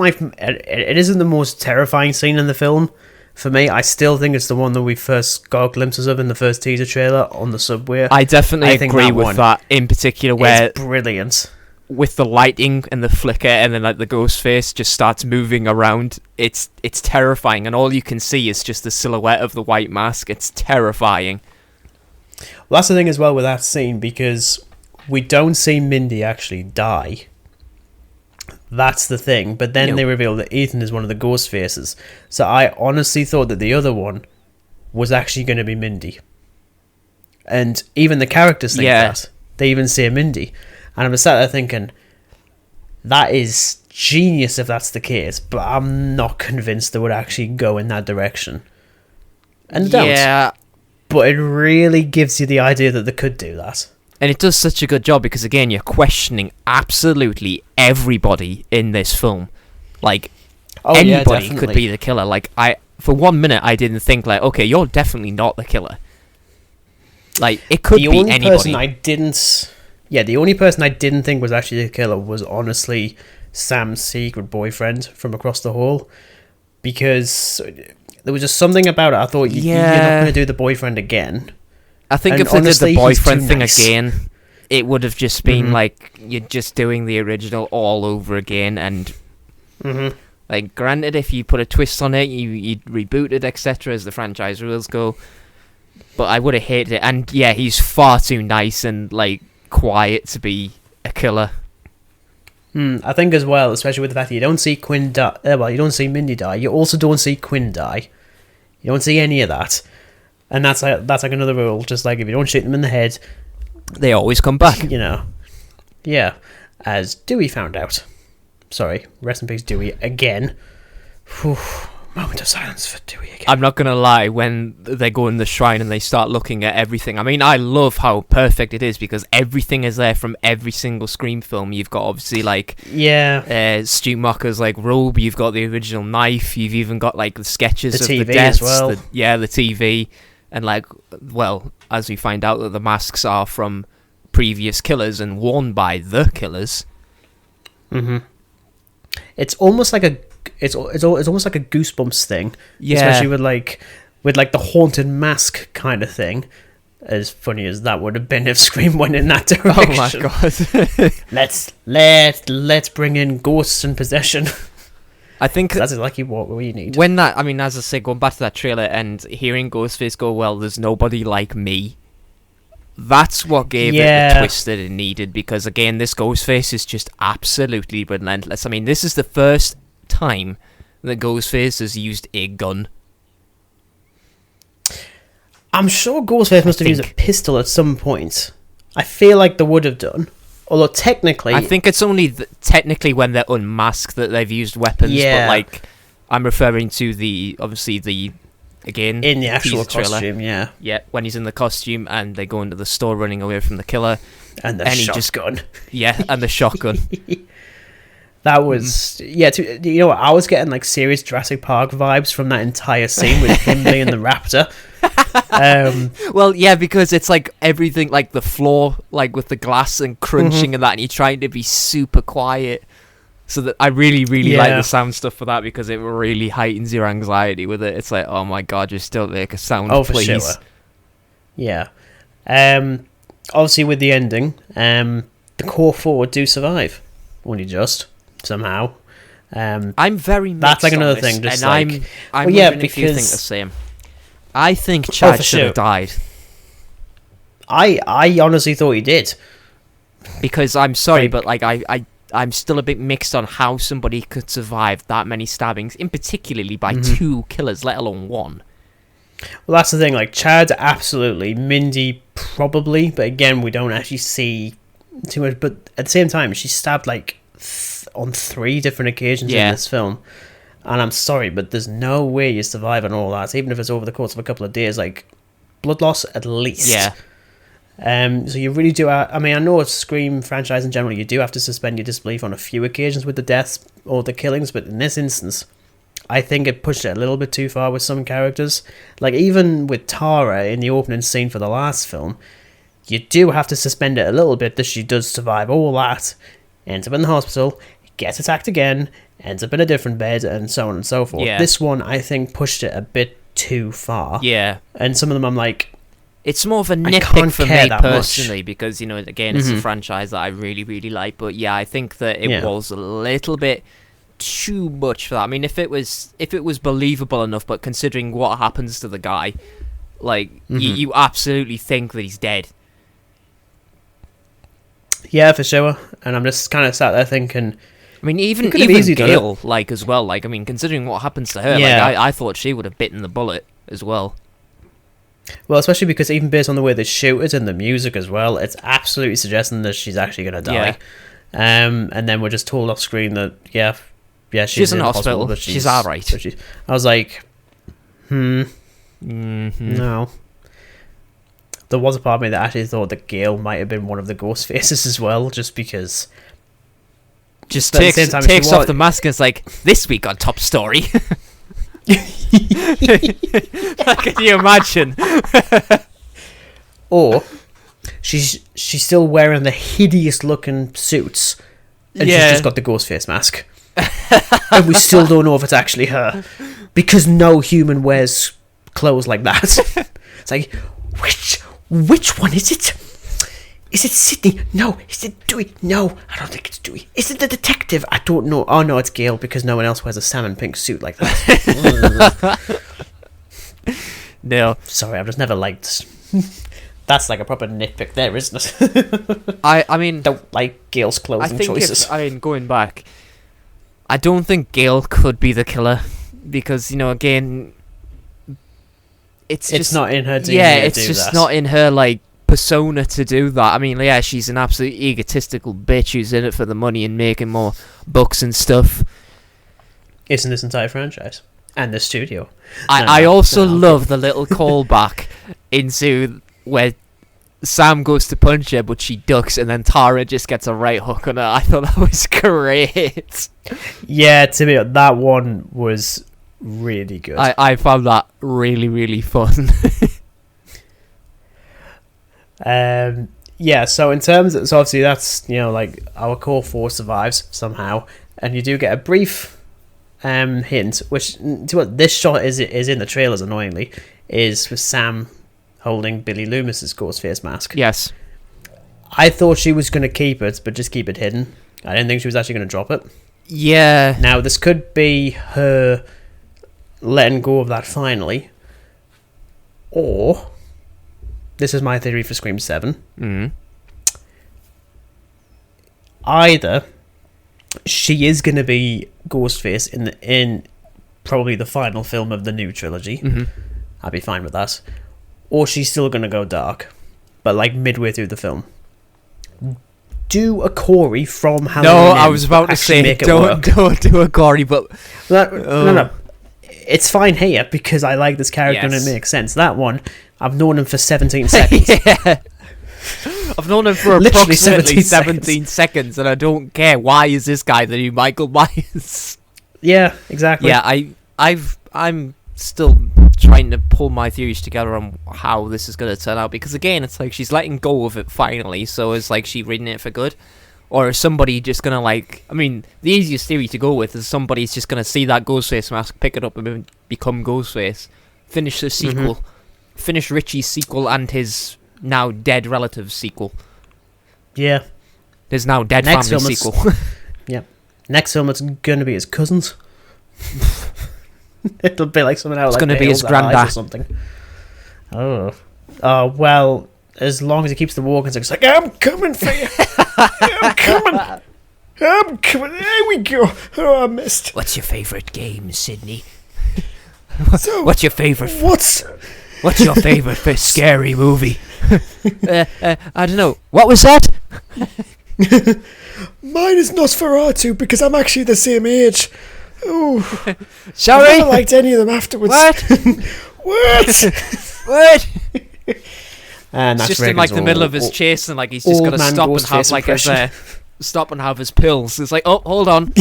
the most terrifying scene in the film. For me, I still think it's the one that we first got glimpses of in the first teaser trailer on the subway. I definitely agree with that in particular, where it's brilliant. With the lighting and the flicker, and then like the ghost face just starts moving around. It's terrifying, and all you can see is just the silhouette of the white mask. It's terrifying. Well, that's the thing as well with that scene, because we don't see Mindy actually die. That's the thing. But then they reveal that Ethan is one of the ghost faces. So I honestly thought that the other one was actually going to be Mindy. And even the characters think that. They even say Mindy. And I'm sat there thinking, that is genius if that's the case, but I'm not convinced they would actually go in that direction. And they don't. But it really gives you the idea that they could do that. And it does such a good job because, again, you're questioning absolutely everybody in this film. Like, anybody could be the killer. Like, for 1 minute, I didn't think, like, okay, you're definitely not the killer. Like, it could be anybody. The only person I didn't think was actually the killer was honestly Sam's secret boyfriend from across the hall. Because there was just something about it. I thought, you're not going to do the boyfriend again. I think if they did the boyfriend thing again, it would have just been like you're just doing the original all over again. And like, granted, if you put a twist on it, you reboot it, etc., as the franchise rules go. But I would have hated it. And yeah, he's far too nice and like quiet to be a killer. I think as well, especially with the fact that you don't see Quinn die. Well, you don't see Mindy die. You also don't see Quinn die. You don't see any of that. And that's like another rule. Just like if you don't shoot them in the head, they always come back. You know. Yeah. As Dewey found out. Sorry. Rest in peace, Dewey. Again. Whew. Moment of silence for Dewey again. I'm not going to lie, when they go in the shrine and they start looking at everything, I mean, I love how perfect it is because everything is there from every single Scream film. You've got, obviously, like, Stu Macher's, like, robe, you've got the original knife, you've even got, like, the sketches of the deaths. As well. The TV, and, like, well, as we find out that the masks are from previous killers and worn by the killers. It's almost like it's almost like a Goosebumps thing, especially with the haunted mask kind of thing. As funny as that would have been if Scream went in that direction. Oh my god! let's bring in ghosts and possession. I think that's exactly what we need. When that, I mean, as I say, going back to that trailer and hearing Ghostface go, "Well, there's nobody like me." That's what gave it Yeah. the twist that it needed, because again, this Ghostface is just absolutely relentless. I mean, this is the first time that Ghostface has used a gun. I'm sure Ghostface must have used a pistol at some point. I feel like they would have done. Although technically... I think it's only technically when they're unmasked that they've used weapons, Yeah. but like, I'm referring to obviously the, again, in the actual teaser trailer. costume, yeah. Yeah, when he's in the costume and they go into the store running away from the killer. And the And he shotgun. Yeah, and the shotgun. That was... Yeah, you know what? I was getting like serious Jurassic Park vibes from that entire scene with him being the raptor. Well, yeah, because it's like everything, like the floor, like with the glass and crunching and that, and you're trying to be super quiet. So that I really, really like the sound stuff for that, because it really heightens your anxiety with it. It's like, oh my god, just don't make a sound, please. For sure. Yeah. Obviously, with the ending, the core four do survive. Only just somehow. I'm very mixed. That's like on another this, thing. Just and like, I'm wondering if you think the same. I think Chad should have died. I honestly thought he did. Because I'm sorry, but like I'm still a bit mixed on how somebody could survive that many stabbings, in particularly by two killers, let alone one. Well, that's the thing. Like Chad, absolutely. Mindy, probably. But again, we don't actually see too much. But at the same time, she's stabbed like on 3 different occasions in this film. And I'm sorry, but there's no way you survive on all that, even if it's over the course of a couple of days. Like blood loss, at least. Yeah. So you really do. I mean, I know it's Scream franchise in general. You do have to suspend your disbelief on a few occasions with the deaths or the killings, but in this instance, I think it pushed it a little bit too far with some characters. Like even with Tara in the opening scene for the last film, you do have to suspend it a little bit that she does survive all that, ends up in the hospital, gets attacked again, ends up in a different bed, and so on and so forth. Yeah. This one, I think, pushed it a bit too far. Yeah. And some of them I'm like... It's more of a nitpick for me personally, because, you know, again, it's a franchise that I really, really like. But yeah, I think that it was a little bit too much for that. I mean, if it was believable enough, but considering what happens to the guy, like you absolutely think that he's dead. Yeah, for sure. And I'm just kind of sat there thinking... I mean, even Gail, like, as well, like, I mean, considering what happens to her, like, I thought she would have bitten the bullet as well. Well, especially because even based on the way they shoot it and the music as well, it's absolutely suggesting that she's actually going to die. And then we're just told off screen that, she's in hospital, but she's alright. I was like, no. There was a part of me that actually thought that Gail might have been one of the ghost faces as well, just because... Just takes off the mask and it's like, this week on Top Story. Can you imagine? Or she's still wearing the hideous looking suits and she's just got the ghost face mask. And we still don't know if it's actually her, because no human wears clothes like that. It's like, which one is it? Is it Sydney? No. Is it Dewey? No, I don't think it's Dewey. Is it the detective? I don't know. Oh no, it's Gail, because no one else wears a salmon pink suit like that. No. Sorry, I've just never liked... That's like a proper nitpick there, isn't it? I mean... Don't like Gail's clothing choices. Going back, I don't think Gail could be the killer, because, you know, again... It's just not in her DNA. Yeah, it's just not in her, like, persona to do that. I mean, yeah, she's an absolute egotistical bitch who's in it for the money and making more bucks and stuff. Isn't this entire franchise? And the studio. I also love the little callback into where Sam goes to punch her, but she ducks, and then Tara just gets a right hook on her. I thought that was great. Yeah, to me, that one was really good. I found that really, really fun. Yeah, so in terms of, so obviously that's, you know, like our core four survives somehow, and you do get a brief hint, which to what this shot is in the trailers, annoyingly, is with Sam holding Billy Loomis's ghost face mask. Yes. I thought she was going to keep it, but just keep it hidden. I didn't think she was actually going to drop it. Yeah. Now, this could be her letting go of that finally, or this is my theory for Scream 7. Mm. Either she is going to be Ghostface in probably the final film of the new trilogy. Mm-hmm. I'd be fine with that. Or she's still going to go dark, but like midway through the film. Do a Corey from Halloween. No, I was about to say, don't do a Corey, but... No. It's fine here, because I like this character and Yes. it makes sense. That one, I've known him for 17 seconds. Yeah. I've known him for Literally approximately 17 17 seconds, and I don't care. Why is this guy the new Michael Myers? Yeah, exactly. Yeah, I'm still trying to pull my theories together on how this is going to turn out, because again, it's like she's letting go of it finally, so is like she reading it for good? Or is somebody just going to like... I mean, the easiest theory to go with is somebody's just going to see that Ghostface mask, pick it up and become Ghostface, finish the sequel, finish Richie's sequel and his now dead relative's sequel. Yeah. His now dead Next family film sequel. Yeah. Next film, it's going to be his cousins. It'll be like something out. It's like going to The be his Hills Have Eyes granddad or something. Oh, well, as long as he keeps the walking, so it's like, I'm coming for you. I'm coming. There we go. Oh, I missed. What's your favourite game, Sydney? So, What's your favourite... What's your favourite scary movie? I don't know. What was that? Mine is Nosferatu because I'm actually the same age. Oh, I Sorry? never liked any of them afterwards. What? What? What? And It's that's just in like the Regan's middle all- of his all- chase, and like he's just old got to man stop and Ghostface have like his impression. stop and have his pills. It's like, oh, hold on.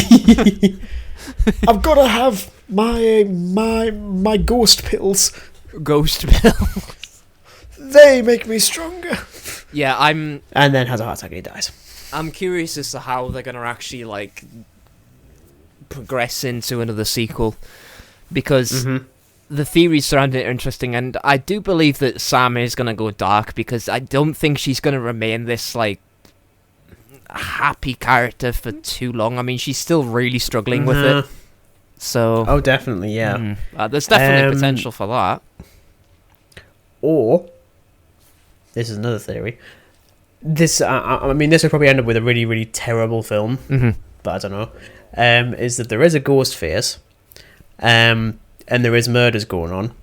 I've got to have my ghost pills. Ghost pill. They make me stronger. Yeah, I'm And then has a heart attack and he dies. curious as to how they're gonna actually like progress into another sequel, because the theories surrounding it are interesting, and I do believe that Sam is gonna go dark, because I don't think she's gonna remain this like happy character for too long. I mean, she's still really struggling with it. So Oh, definitely, yeah. there's definitely potential for that. Or, this is another theory. This, I mean, this would probably end up with a really, really terrible film, but I don't know. Is that there is a Ghostface, and there is murders going on,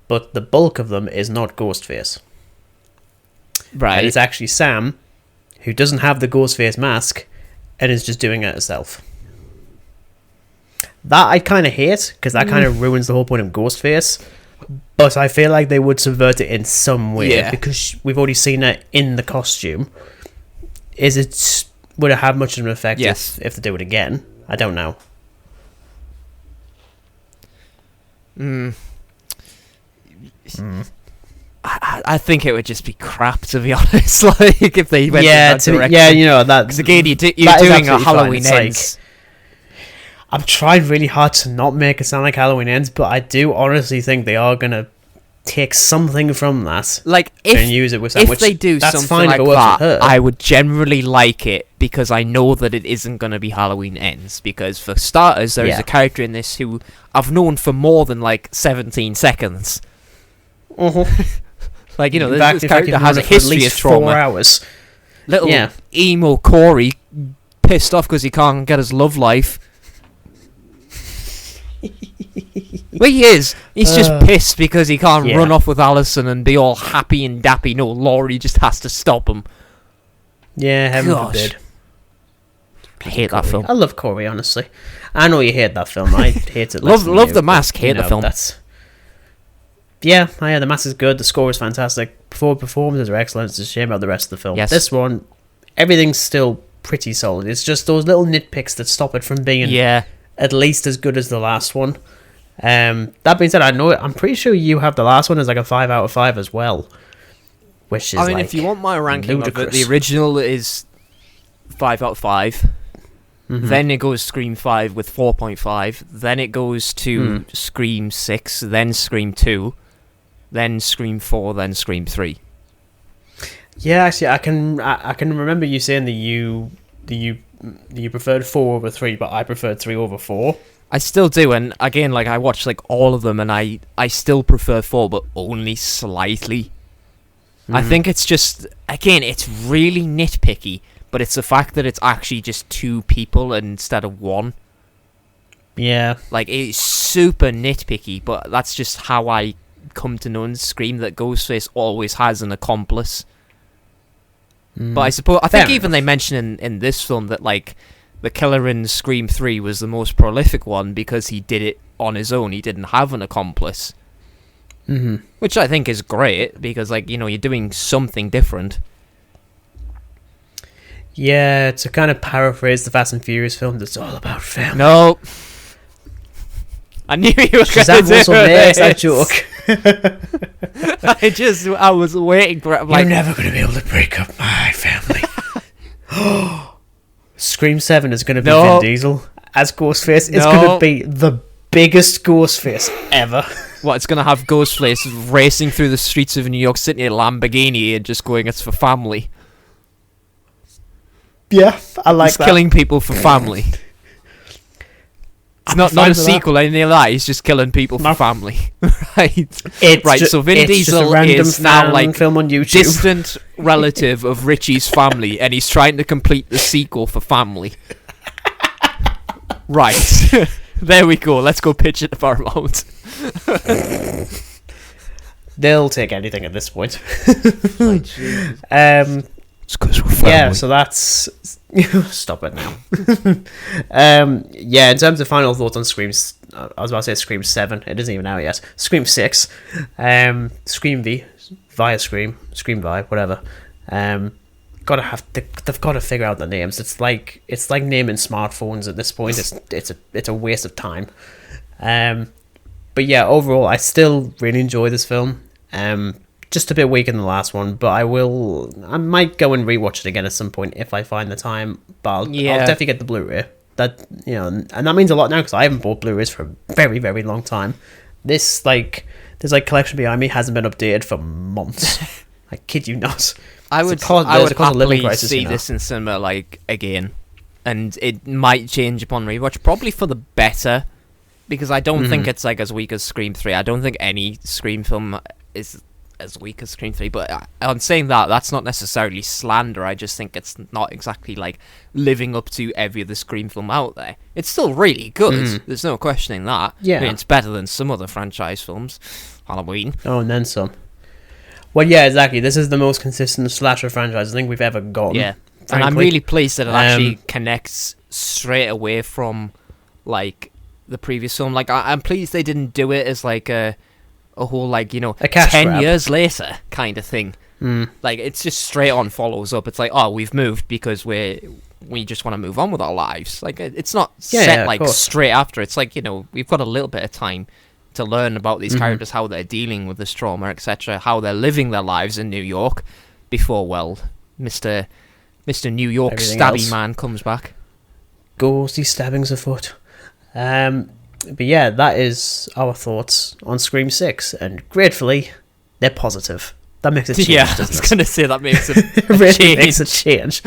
but the bulk of them is not Ghostface. Right. And it's actually Sam, who doesn't have the Ghostface mask, and is just doing it herself. That I kind of hate, because that kind of ruins the whole point of Ghostface. But I feel like they would subvert it in some way, because we've already seen her in the costume. Would it have much of an effect if they do it again? I don't know. I think it would just be crap, to be honest. Like if they went in that direction. Yeah, you know that. Because again, you're that is doing a absolutely fine. Halloween It's like- Ends. I'm trying really hard to not make it sound like Halloween Ends, but I do honestly think they are gonna take something from that Like and use it with Sam. if which they do that's something fine like if it works that, with her. I would generally like it, because I know that it isn't going to be Halloween Ends. Because for starters, there is a character in this who I've known for more than like 17 seconds. Like, you know, In this fact, character has a for at history of least trauma. 4 hours. Little emo Corey pissed off because he can't get his love life. Well, he is. He's just pissed because he can't run off with Alison and be all happy and dappy. No, Laurie just has to stop him. Yeah, heaven Gosh. forbid. I hate that film. I love Corey, honestly. I know you hate that film. I hate it. Love The Mask, hate the film. Yeah, the Mask is good. The score is fantastic. Performances are excellent. It's a shame about the rest of the film. Yes. This one, everything's still pretty solid. It's just those little nitpicks that stop it from being at least as good as the last one. That being said, I'm pretty sure you have the last one as like a 5 out of 5 as well. Which is I mean, if you want my ranking of it, ludicrous. the original is 5 out of 5. Then it goes Scream 5 with 4.5. Then it goes to Scream 6, then Scream 2, then Scream 4, then Scream 3. Yeah, actually, I can remember you saying that you preferred 4 over 3, but I preferred 3 over 4. I still do, and again, like I watched like all of them, and I still prefer 4, but only slightly. I think it's just, again, it's really nitpicky, but it's the fact that it's actually just two people instead of one. Yeah. Like, it's super nitpicky, but that's just how I come to know in Scream, that Ghostface always has an accomplice. But I think even they mention in this film that, like, the killer in Scream 3 was the most prolific one because he did it on his own. He didn't have an accomplice. Which I think is great, because, like, you know, you're doing something different. Yeah, to kind of paraphrase the Fast and Furious film, it's all about family. No. I knew you were going to do also makes that joke. I was waiting for it. You're never going to be able to break up my family. Scream 7 is going to be Vin Diesel as Ghostface. It's going to be the biggest Ghostface ever. What, it's going to have Ghostface racing through the streets of New York City in a Lamborghini and just going, it's for family. Yeah, I like He's that. killing people for family. It's not a sequel, anything like that. He's just killing people for family. Right. So Vin Diesel is now like film on YouTube. Distant relative of Richie's family, and he's trying to complete the sequel for family. Right. There we go. Let's go pitch it to Paramount. They'll take anything at this point. Yeah, so that's stop it now. In terms of final thoughts on Screams, I was about to say Scream 7. It isn't even out yet. Scream 6, Scream V, via Scream Vi, whatever. They've got to figure out the names. It's like naming smartphones at this point. It's a waste of time. But yeah, overall, I still really enjoy this film. Just a bit weak in the last one, but I might go and rewatch it again at some point if I find the time. But I'll definitely get the Blu-ray. That, you know, and that means a lot now because I haven't bought Blu-rays for a very, very long time. This collection behind me hasn't been updated for months. I kid you not. I would happily see this in cinema like again, and it might change upon rewatch, probably for the better, because I don't think it's like as weak as Scream 3. I don't think any Scream film is as weak as Scream 3, but I'm saying that's not necessarily slander. I just think it's not exactly like living up to every other Scream film out there. It's still really good. There's no questioning that. Yeah, I mean, it's better than some other franchise films. Halloween. Oh, and then some. Well, yeah, exactly. This is the most consistent slasher franchise I think we've ever gotten. Yeah, frankly. And I'm really pleased that it actually connects straight away from like the previous film. Like, I'm pleased they didn't do it as like a whole, like, you know, a 10 years later kind of thing. Like, it's just straight on follows up. It's like, oh, we've moved because we just want to move on with our lives. Like, it's not set like straight after. It's like, you know, we've got a little bit of time to learn about these characters, how they're dealing with this trauma, etc., how they're living their lives in New York before, well, Mr. New York stabby man comes back. Ghosty stabbings afoot. But yeah, that is our thoughts on Scream 6, and gratefully, they're positive. That makes a change, I was going to say that makes it really change. Makes a change.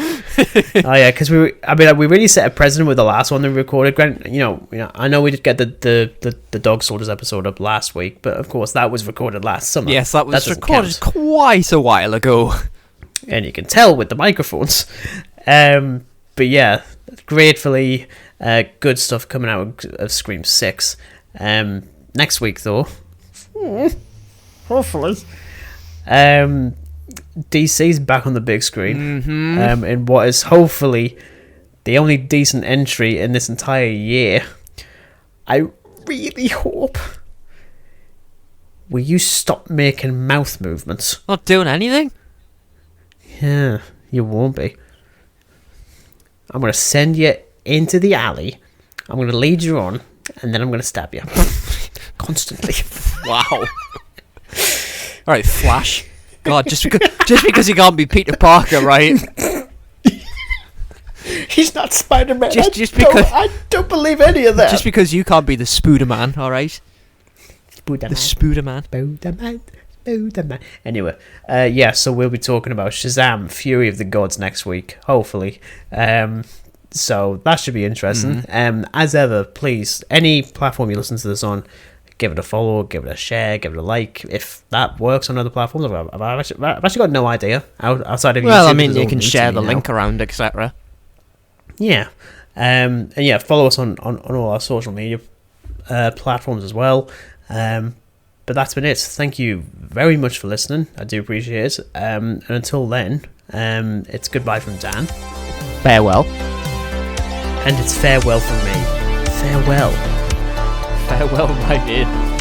Oh yeah, because we really set a precedent with the last one that we recorded. Granted, you know, I know we did get the Dog Soldiers episode up last week, but of course that was recorded last summer. Yes, that was recorded quite a while ago. And you can tell with the microphones. But yeah, gratefully, good stuff coming out of Scream 6. Next week, though, hopefully, DC's back on the big screen. In what is hopefully the only decent entry in this entire year. I really hope. Will you stop making mouth movements? Not doing anything? Yeah, you won't be. I'm going to send you into the alley. I'm going to lead you on, and then I'm going to stab you. Constantly. Wow. Alright, Flash. God, just because he can't be Peter Parker, right? He's not Spider-Man. Just because I don't believe any of that. Just because you can't be the Spooderman, alright? The Spooderman. Spooderman. Anyway, so we'll be talking about Shazam! Fury of the Gods next week, hopefully. So that should be interesting. As ever, please, any platform you listen to this on, give it a follow, give it a share, give it a like. If that works on other platforms, I've actually got no idea outside of YouTube. Well, I mean, you can share the link around, etc. Yeah. And yeah, follow us on all our social media platforms as well. But that's been it. Thank you very much for listening. I do appreciate it. And until then, it's goodbye from Dan. Farewell. And it's farewell from me. Farewell. Farewell, my dear.